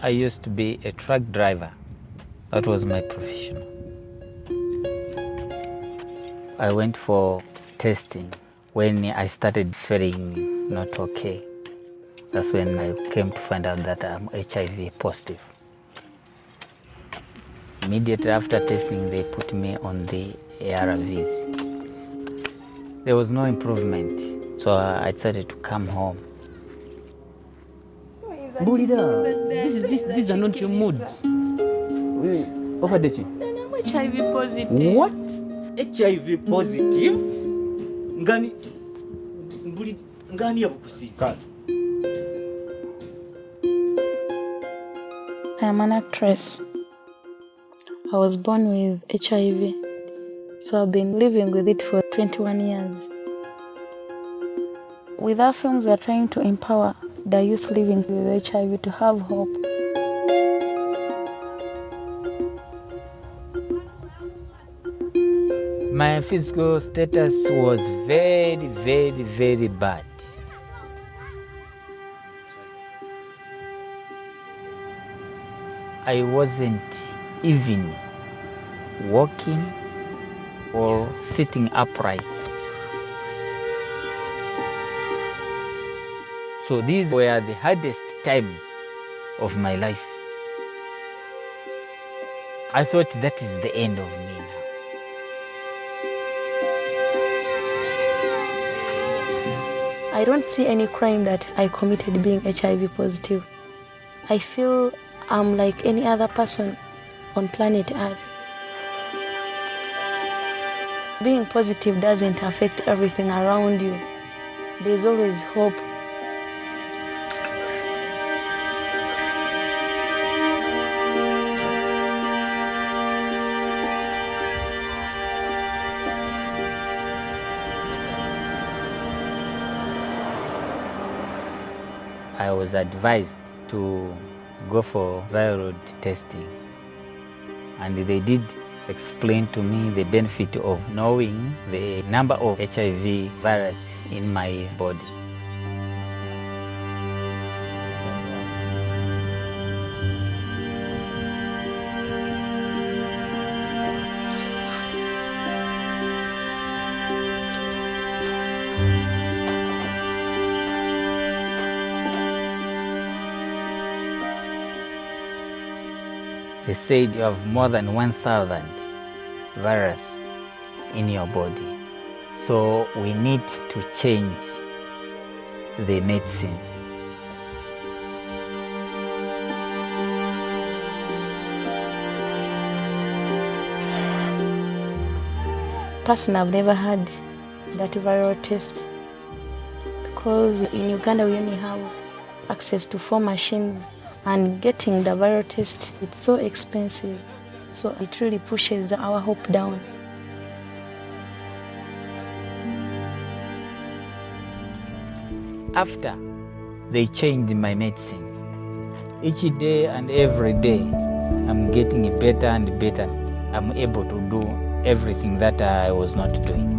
I used to be a truck driver. That was my profession. I went for testing. When I started feeling not okay, that's when I came to find out that I'm HIV positive. Immediately after testing, they put me on the ARVs. There was no improvement, so I decided to come home. Bulida, these are not your moods. Overdechi. I'm HIV positive. What? HIV positive? Ngani yabukusizi. I am an actress. I was born with HIV, so I've been living with it for 21 years. With our films, we are trying to empower the youth living with HIV to have hope. My physical status was very, very, very bad. I wasn't even walking or sitting upright. So these were the hardest times of my life. I thought that is the end of me now. I don't see any crime that I committed being HIV positive. I feel I'm like any other person on planet Earth. Being positive doesn't affect everything around you. There's always hope. I was advised to go for viral testing, and they did explain to me the benefit of knowing the number of HIV virus in my body. They said you have more than 1,000 virus in your body. So we need to change the medicine. Personally, I've never had that viral test because in Uganda we only have access to 4 machines. And getting the viral test, it's so expensive. So it really pushes our hope down. After they changed my medicine, each day and every day, I'm getting better and better. I'm able to do everything that I was not doing.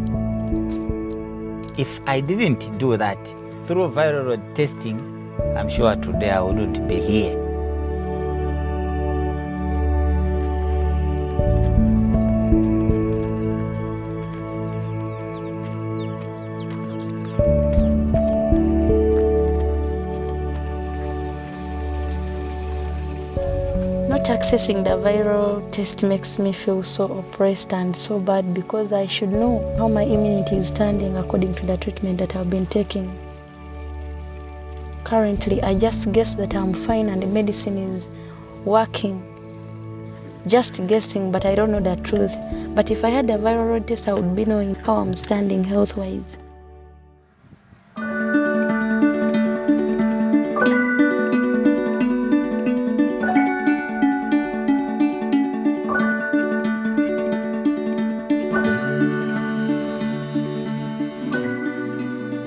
If I didn't do that through viral testing, I'm sure today I wouldn't be here. Not accessing the viral test makes me feel so oppressed and so bad because I should know how my immunity is standing according to the treatment that I've been taking. Currently, I just guess that I'm fine and the medicine is working. Just guessing, but I don't know the truth. But if I had a viral test, I would be knowing how I'm standing health-wise.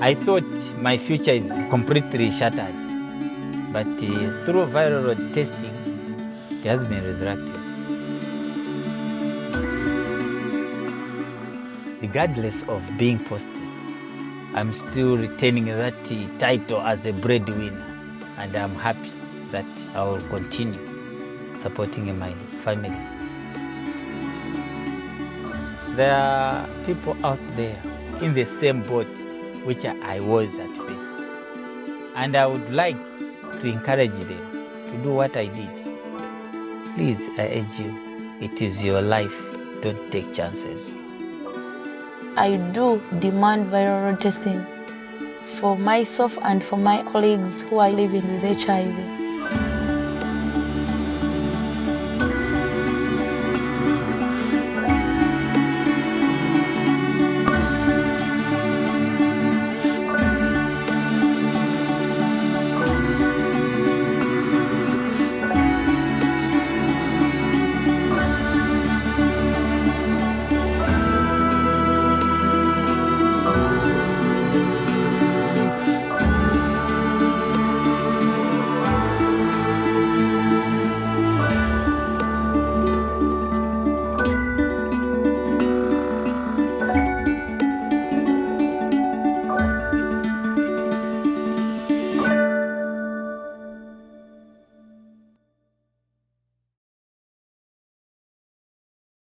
I thought my future is completely shattered, but through viral testing, it has been resurrected. Regardless of being positive, I'm still retaining that title as a breadwinner, and I'm happy. that I will continue supporting my family. There are people out there in the same boat which I was at first. And I would like to encourage them to do what I did. Please, I urge you, it is your life. Don't take chances. I do demand viral road testing for myself and for my colleagues who are living with HIV.